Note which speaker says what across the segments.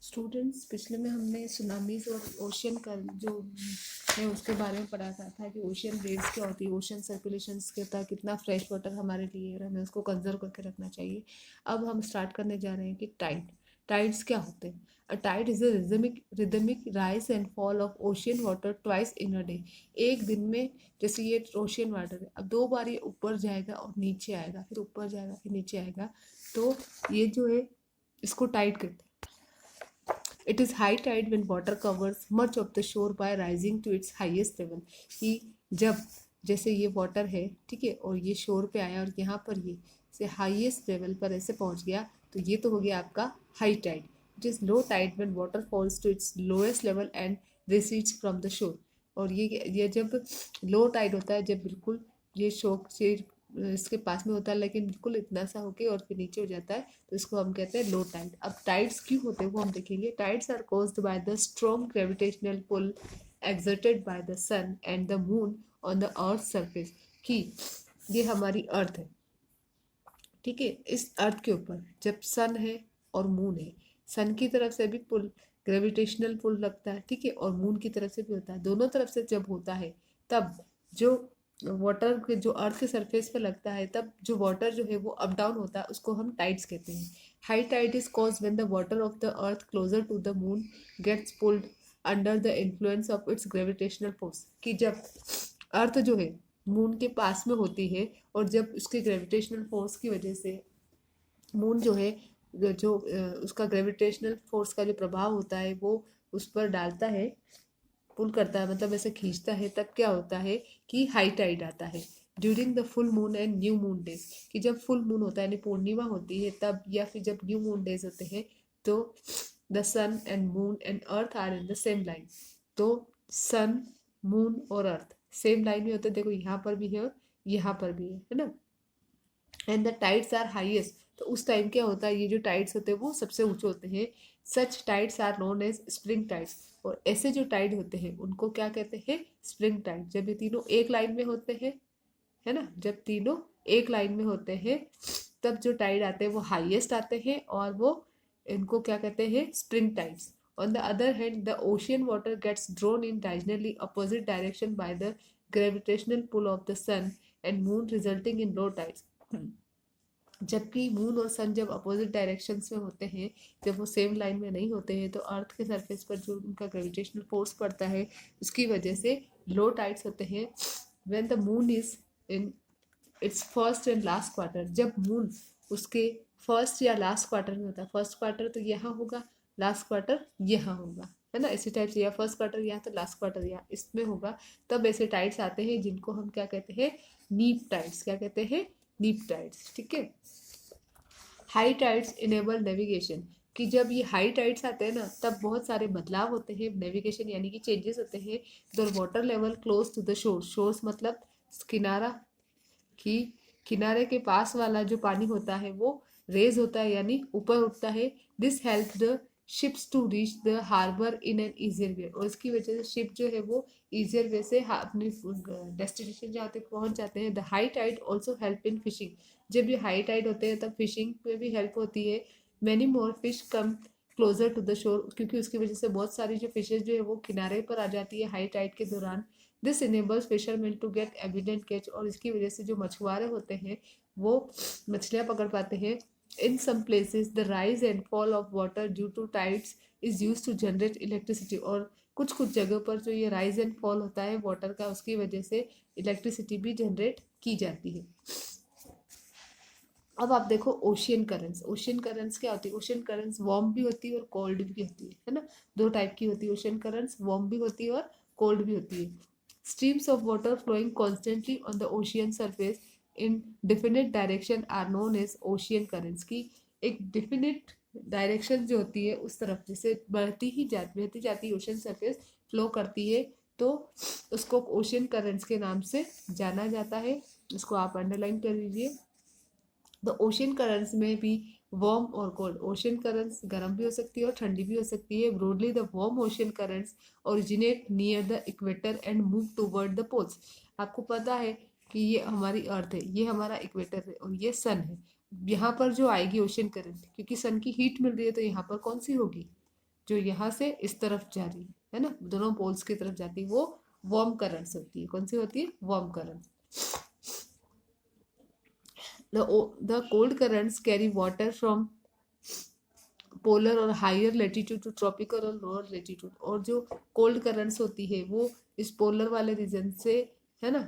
Speaker 1: Students, पिछले में हमने सुनामीज और ओशियन का जो है उसके बारे में पढ़ा था कि ओशियन वेव्स क्या होती है, ओशियन सर्कुलेशंस के था कितना फ्रेश वाटर हमारे लिए और हमें उसको कंजर्व करके रखना चाहिए। अब हम स्टार्ट करने जा रहे हैं कि टाइड्स क्या होते हैं। A tide is a rhythmic rise and fall of ocean water twice in a day. एक दिन में, जैसे ये ओशियन वाटर है, अब 2 बार ये ऊपर जाएगा और नीचे आएगा, फिर ऊपर जाएगा फिर नीचे आएगा, तो ये जो है इसको टाइड कहते हैं। It is high tide when water covers much of the shore by rising to its highest level। कि जब जैसे ये वाटर है, ठीक है, और ये शोर पे आया और यहाँ पर ये से हाईएस्ट लेवल पर ऐसे पहुँच गया, तो ये तो हो गया आपका high tide. It is low tide when water falls to its lowest level and recedes from the shore। और ये जब लो टाइड होता है, जब बिल्कुल ये शोक से इसके पास में होता है लेकिन बिल्कुल इतना सा होके और फिर नीचे हो जाता है, तो इसको हम कहते हैं लो टाइड। अब टाइड्स क्यों होते हैं वो हम देखेंगे। Tides are caused by the strong gravitational pull exerted by the sun and the moon on the earth surface। कि ये हमारी अर्थ है, ठीक है, इस अर्थ के ऊपर जब सन है और मून है, सन की तरफ से भी पुल, ग्रेविटेशनल पुल लगता है, ठीक है, और मून की तरफ से भी होता है। दोनों तरफ से जब होता है तब जो वाटर के जो अर्थ के सरफेस पे लगता है, तब जो वाटर जो है वो अप डाउन होता है, उसको हम टाइड्स कहते हैं। High tide is cause when the water of the earth closer to the moon gets pulled under the influence of its gravitational force. कि जब अर्थ जो है मून के पास में होती है और जब उसके ग्रेविटेशनल फोर्स की वजह से मून जो है, जो उसका ग्रेविटेशनल फोर्स का जो प्रभाव होता है वो उस पर डालता है, पुल करता है, मतलब ऐसे खींचता है, तब क्या होता है कि हाई टाइड आता है। During the full moon and new moon days, कि जब फुल मून होता है यानी पूर्णिमा होती है तब, या फिर जब न्यू मून डेज होते हैं, तो the sun and moon and earth are in the same line. तो सन, मून और अर्थ सेम लाइन में होते हैं, देखो यहाँ पर भी है और यहाँ पर भी है ना। And the tides are highest, तो उस टाइम क्या होता है, ये जो टाइड्स होते हैं वो सबसे ऊंचे होते हैं। Such tides are known as spring tides. और ऐसे जो टाइड होते हैं उनको क्या कहते हैं, स्प्रिंग टाइड। जब ये तीनों एक लाइन में होते हैं, है ना, जब तीनों एक लाइन में होते हैं तब जो टाइड आते हैं वो हाईएस्ट आते हैं, और वो इनको क्या कहते हैं, spring tides. On the other hand the ocean water gets drawn in diagonally opposite direction by the gravitational pull of the sun and moon resulting in low tides. जबकि मून और सन जब अपोजिट डायरेक्शंस में होते हैं, जब वो same line में नहीं होते हैं, तो अर्थ के सरफेस पर जो उनका ग्रेविटेशनल फोर्स पड़ता है उसकी वजह से लो टाइड्स होते हैं। When the moon is in its first and last quarter, जब मून उसके फर्स्ट या लास्ट क्वार्टर में होता है, फर्स्ट क्वार्टर तो यहाँ होगा, लास्ट क्वार्टर यहाँ होगा, है ना, इसी टाइप से, या फर्स्ट क्वार्टर यहाँ तो लास्ट क्वार्टर यहाँ इसमें होगा, तब ऐसे टाइड्स आते हैं जिनको हम क्या कहते हैं, नीप टाइड्स। क्या कहते हैं, नीप टाइड्स, ठीक है। हाई टाइड्स इनेबल नेविगेशन, कि जब ये हाई टाइड्स आते हैं ना तब बहुत सारे बदलाव होते हैं, नेविगेशन यानी कि चेंजेस होते हैं। The water level close to the shore, shores मतलब किनारा, कि किनारे के पास वाला जो पानी होता है वो रेज होता है यानी ऊपर उठता है। This help the ships to reach the harbour in an easier way, और इसकी वजह से शिप जो है वो ईजियर वे से अपनी डेस्टिनेशन जहाँ तक पहुँच जाते हैं। The high tide also help in fishing, जब ये हाई टाइड होते हैं तब फिशिंग में भी हेल्प होती है। Many more fish come closer to the shore, क्योंकि उसकी वजह से बहुत सारी जो फिशेज जो है वो किनारे पर आ जाती है हाई टाइड के दौरान। This enables fisherman to get evident catch, और इसकी वजह से जो मछुआरे होते हैं वो मछलियाँ पकड़ पाते हैं। In some places the rise and fall of water due to tides is use to generate electricity, और कुछ कुछ जगह पर जो ये राइज एंड फॉल होता है वाटर का, उसकी वजह से इलेक्ट्रिसिटी भी जनरेट की जाती है। अब आप देखो ओशियन करंट्स। ओशियन करंट्स क्या होती है, ओशियन करंट्स वार्म भी होती है और कोल्ड भी होती है ना, दो टाइप की होती है ओशियन करंट्स, वार्म भी होती है और कोल्ड भी होती है। Streams of water flowing constantly on the ocean surface in definite direction are known as ocean currents, की एक डिफिनिट डायरेक्शन जो होती है उस तरफ जैसे बहती जाती ओशियन सरफेस फ्लो करती है, तो उसको ओशियन करंट्स के नाम से जाना जाता है। इसको आप अंडरलाइन कर लीजिए। द ओशियन करंट्स में भी वार्म और कोल्ड, ओशियन करंट्स गर्म भी हो सकती है और ठंडी भी हो सकती है। Broadly the warm ocean currents originate near the equator and move toward the poles. आपको पता है कि ये हमारी अर्थ है, ये हमारा इक्वेटर है और ये सन है। यहाँ पर जो आएगी ओशियन करंट, क्योंकि सन की हीट मिल रही है तो यहाँ पर कौन सी होगी, जो यहाँ से इस तरफ जा रही है ना, दोनों पोल्स की तरफ जाती है, वो वार्म करंट्स होती है। कौन सी होती है? Warm currents. The cold currents carry water from polar और हायर लेटीट्यूड टू ट्रॉपिकल और लोअर लेटीट्यूड। और जो कोल्ड करंट्स होती है वो इस पोलर वाले रीजन से, है ना,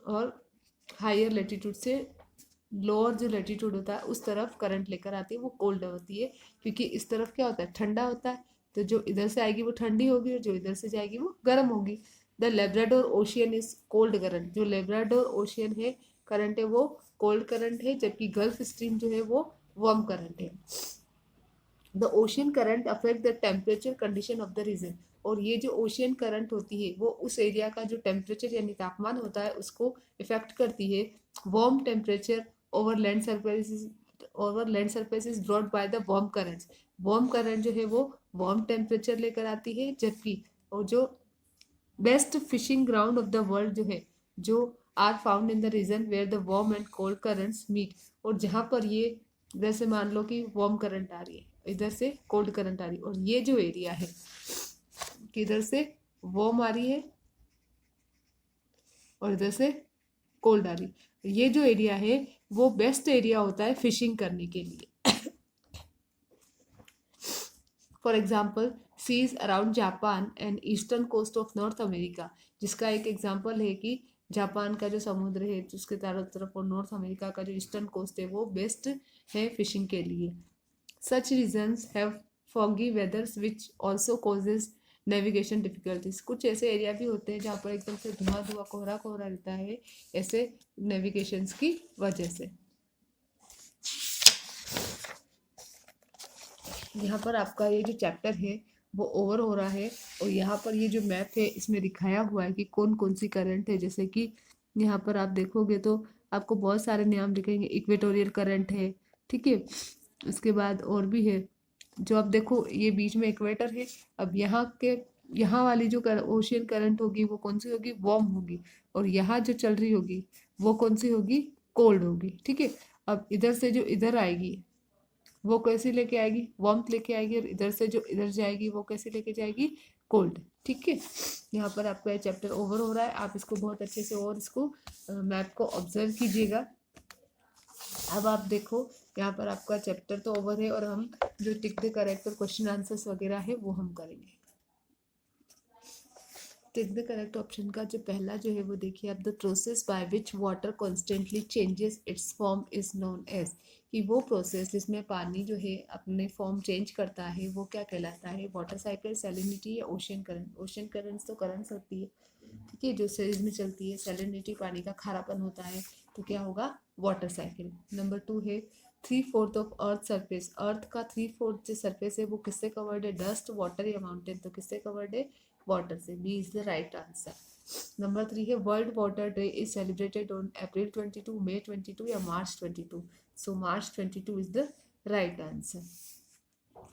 Speaker 1: और हायर लेटीट्यूड से लोअर जो लेटीट्यूड होता है उस तरफ करंट लेकर आती है, वो कोल्ड होती है। क्योंकि इस तरफ क्या होता है? ठंडा होता है, तो जो इधर से आएगी वो ठंडी होगी और जो इधर से जाएगी वो गर्म होगी। The Labrador ocean is cold current. जो लेब्राडोर ओशियन है करंट है वो कोल्ड करंट है, जबकि गल्फ स्ट्रीम जो है वो वार्म करंट है। The ocean current affect the temperature condition of the region. और ये जो ओशियन करंट होती है वो उस एरिया का जो टेम्परेचर यानी तापमान होता है उसको इफेक्ट करती है। Warm temperature over land surface is brought by the warm currents. Warm current जो है वो वार्म टेम्परेचर लेकर आती है, जबकि और जो best fishing ground of the world जो है, जो are found in the region where the warm and cold currents meet. और जहाँ पर ये, जैसे मान लो कि वार्म करंट आ रही है, इधर से कोल्ड करंट आ रही है, और ये जो एरिया है कि इधर से वार्म आ रही है और इधर से कोल्ड आ रही है, ये जो एरिया है वो बेस्ट एरिया होता है फिशिंग करने के लिए। For example seas around Japan and eastern coast of North America, जिसका एक एग्जाम्पल है कि जापान का जो समुद्र है उसके चारों तरफ और नॉर्थ अमेरिका का जो ईस्टर्न कोस्ट है वो बेस्ट है फिशिंग के लिए। Such regions have foggy weathers which also causes navigation difficulties. कुछ ऐसे एरिया भी होते हैं जहाँ पर एकदम से धुआं धुआं कोहरा कोहरा रहता है, ऐसे नेविगेशंस की वजह से। यहाँ पर आपका ये जो चैप्टर है वो ओवर हो रहा है, और यहाँ पर ये जो मैप है इसमें दिखाया हुआ है कि कौन कौन सी करंट है। जैसे कि यहाँ पर आप देखोगे तो आपको बहुत सारे नाम दिखेंगे। इक्वेटोरियल करंट है, ठीक है, उसके बाद और भी है। जो आप देखो ये बीच में इक्वेटर है, अब यहाँ वाली जो ओशियन करंट होगी वो कौन सी होगी? वार्म होगी। और यहाँ जो चल रही होगी वो कौन सी होगी? कोल्ड होगी, ठीक है। अब इधर से जो इधर आएगी वो कैसी लेके आएगी? वार्मथ लेके आएगी, और इधर से जो इधर जाएगी वो कैसे लेके जाएगी? कोल्ड, ठीक है। यहाँ पर आपका ये चैप्टर ओवर हो रहा है, आप इसको बहुत अच्छे से और इसको मैप को ऑब्जर्व कीजिएगा। अब आप देखो यहाँ पर आपका चैप्टर तो ओवर है, और हम जो टिक द करेक्ट और क्वेश्चन आंसर्स वगैरह है वो हम करेंगे। टिक द करेक्ट ऑप्शन का जो पहला जो है वो देखिए आप, the process by which water constantly changes its form is known as. कि वो प्रोसेस जिसमें पानी जो है अपने फॉर्म चेंज करता है वो क्या कहलाता है? वाटर साइकिल, सैलिनिटी या ओशियन करंट। ओशियन करंट्स तो करंट्स होती है, ठीक है, जो सीरीज में चलती है। सैलिनिटी पानी का खारापन होता है, तो क्या होगा? Water cycle. नंबर 2 है 3/4 ऑफ अर्थ सरफेस। अर्थ का 3/4 जो सरफेस है वो किससे कवर्ड है? डस्ट, वाटर या माउंटेन। तो किससे कवर्ड है? वाटर से। B is the right answer. Number 3 है world water day is celebrated on April 22, May 22 या March 22। So March 22 is the right answer.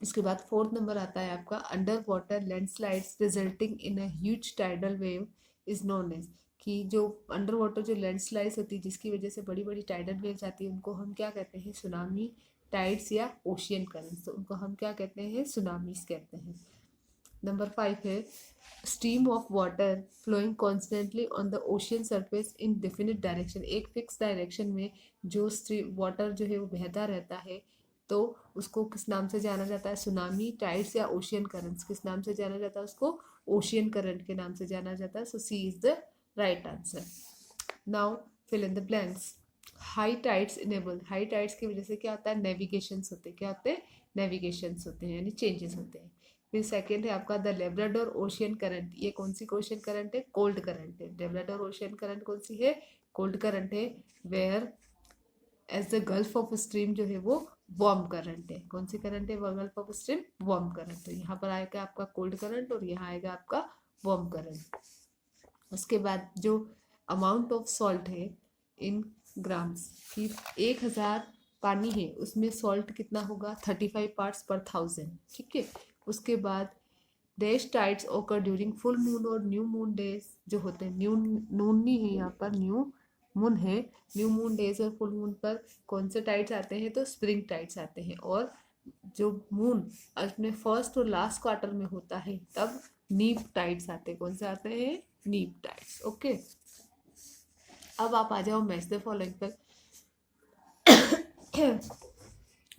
Speaker 1: इसके बाद 4th नंबर आता है आपका, under water landslides resulting in a huge tidal wave is known as. कि जो under water जो landslides होती है जिसकी वजह से बड़ी बड़ी टाइडल वेव्स आती है उनको हम क्या कहते हैं? सुनामी, टाइड्स या ओशियन करंट्स। तो उनको हम क्या कहते हैं? सुनामीज कहते हैं। नंबर 5 है stream of water flowing constantly on the ocean surface in definite direction. एक फिक्स डायरेक्शन में जो वाटर जो है वो बहता रहता है, तो उसको किस नाम से जाना जाता है? सुनामी, टाइड्स या ओशियन करंट्स। किस नाम से जाना जाता है उसको? ओशियन करंट के नाम से जाना जाता है। So C is the right answer. Now fill in the blanks. High tides enable. High tides की वजह से क्या होता है? नेविगेशंस होते हैं। क्या होते हैं? नेविगेशंस होते हैं, यानी चेंजेस होते हैं। फिर सेकेंड है आपका द लेब्राडोर ओशियन करंट। ये कौन सी ओशियन करंट है? कोल्ड करंट है। लेब्राडोर ओशियन करंट कौन सी है? कोल्ड करंट है। Where as the gulf of stream जो है वो वार्म करंट है। कौन सी करंट है? Gulf of stream warm current. तो यहाँ पर आएगा आपका कोल्ड करंट और यहाँ आएगा आपका वार्म करंट। उसके बाद जो अमाउंट ऑफ सॉल्ट है इन ग्राम्स की, 1000 पानी है उसमें सॉल्ट कितना होगा? 35 पार्ट्स पर 1000, ठीक है। उसके बाद डैश टाइड्स ओकर ड्यूरिंग फुल मून और न्यू मून डेज जो होते हैं। न्यू मून नहीं है यहाँ पर, न्यू मून है। न्यू मून डेज और फुल मून पर कौन से टाइड्स आते हैं? तो स्प्रिंग टाइड्स आते हैं। और जो मून अपने फर्स्ट और लास्ट क्वार्टर में होता है तब नीप टाइड्स आते हैं। कौन से आते हैं? नीप टाइड्स। ओके, अब आप आ जाओ मैच द फॉलोइंग पर।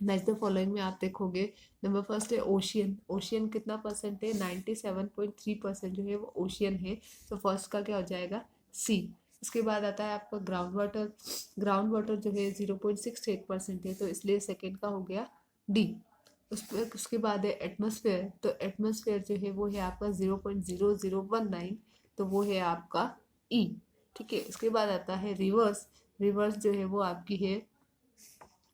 Speaker 1: मैच द फॉलोइंग में आप देखोगे नंबर फर्स्ट है ओशियन। ओशियन कितना परसेंट है? 97.3% जो है वो ओशियन है। तो फर्स्ट का क्या हो जाएगा? सी। उसके बाद आता है आपका ग्राउंड वाटर। ग्राउंड वाटर जो है 0.68% है, तो इसलिए सेकेंड का हो गया डी। उसके बाद है एटमॉस्फेयर। तो एटमॉस्फेयर जो है वो है आपका 0.0019, तो वो है आपका ई। ठीक है, उसके बाद आता है रिवर्स। रिवर्स जो है वो आपकी है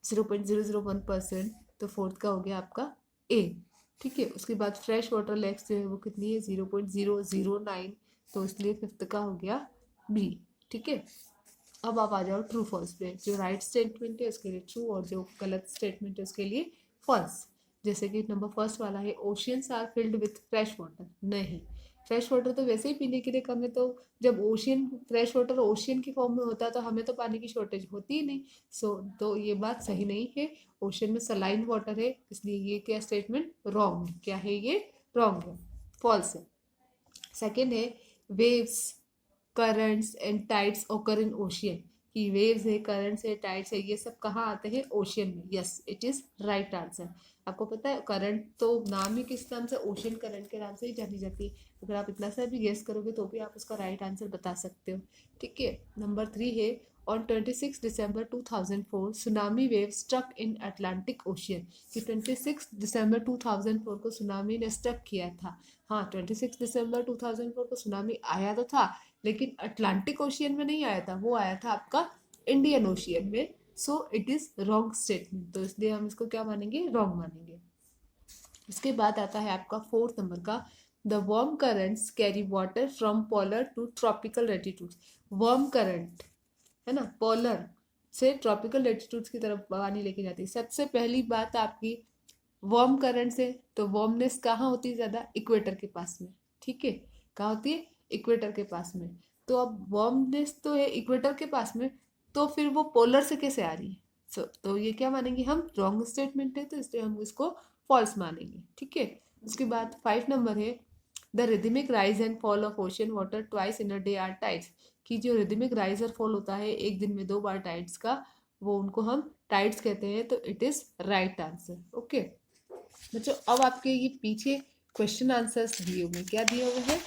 Speaker 1: 0.001%, तो फोर्थ का हो गया आपका ए। ठीक है, उसके बाद फ्रेश वाटर लेक्स जो है वो कितनी है? 0.009, तो इसलिए फिफ्थ का हो गया बी। ठीक है, अब आप आ जाओ ट्रू फॉल्स पे। जो राइट स्टेटमेंट है उसके लिए ट्रू और जो गलत स्टेटमेंट है उसके लिए फॉल्स। जैसे कि नंबर फर्स्ट वाला है oceans are filled with fresh water. नहीं, फ्रेश वाटर तो वैसे ही पीने के लिए कम है, तो जब ओशियन फ्रेश वाटर ओशियन की फॉर्म में होता है तो हमें तो पानी की शॉर्टेज होती ही नहीं। तो ये बात सही नहीं है। ओशियन में सलाइन वाटर है, इसलिए ये क्या स्टेटमेंट रॉन्ग है। क्या है ये? रॉन्ग है, फॉल्स है। सेकेंड है वेव्स, करंट्स एंड टाइड्स ओकर इन ओशियन। कि वेव्स है, करंट्स है, टाइड्स है, ये सब कहाँ आते हैं? ओशियन में। Yes, it is right answer. आपको पता है करंट तो नाम ही किस नाम से? ओशियन करंट के नाम से ही जानी जाती है। अगर आप इतना सा भी गेस करोगे तो भी आप उसका राइट आंसर बता सकते हो। ठीक है, नंबर 3 है on 26 December 2004 tsunami wave struck in Atlantic ocean. कि 26 दिसंबर 2004 को सुनामी ने स्ट्रक किया था। हाँ, 26 दिसंबर 2004 को सुनामी आया तो था, लेकिन अटलांटिक ओशियन में नहीं आया था, वो आया था आपका इंडियन ओशियन में। So it is wrong statement, तो इसलिए हम इसको क्या मानेंगे? रॉन्ग मानेंगे। उसके बाद आता है आपका फोर्थ नंबर का the warm currents carry water from polar to tropical latitudes. Warm current है ना, पोलर से ट्रॉपिकल लेटीट्यूड्स की तरफ पानी लेके जाती है। सबसे पहली बात आपकी वार्म करंट से, तो वार्मनेस कहाँ होती है ज़्यादा? इक्वेटर के पास में। ठीक है, कहाँ होती है? इक्वेटर के पास में। तो अब वार्मनेस तो है इक्वेटर के पास में, तो फिर वो पोलर से कैसे आ रही है? तो ये क्या मानेंगे हम? रॉन्ग स्टेटमेंट है, तो इसलिए हम इसको फॉल्स मानेंगे। ठीक है, उसके बाद 5 नंबर है the rhythmic rise and fall of ocean water twice in a day are tides. कि जो रिदमिक राइज और फॉल होता है एक दिन में 2 बार टाइड्स का, वो उनको हम टाइड्स कहते हैं। तो it is right answer. Okay बच्चों, अब आपके ये पीछे क्वेश्चन आंसर्स दिए हुए, क्या दिए हुए हैं?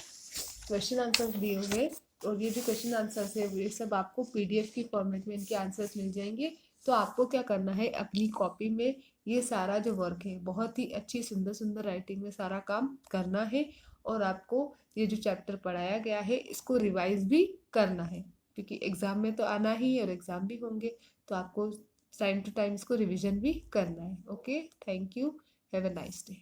Speaker 1: क्वेश्चन आंसर्स दिए हुए। और ये जो क्वेश्चन आंसर्स है ये सब आपको पीडीएफ की फॉर्मेट में इनके आंसर्स मिल जाएंगे। तो आपको क्या करना है, अपनी कॉपी में ये सारा जो वर्क है बहुत ही अच्छी सुंदर सुंदर राइटिंग में सारा काम करना है। और आपको ये जो चैप्टर पढ़ाया गया है इसको रिवाइज भी करना है, क्योंकि एग्जाम में तो आना ही है और एग्जाम भी होंगे, तो आपको टाइम टू टाइम इसको रिविजन भी करना है। Okay, thank you, have a nice day.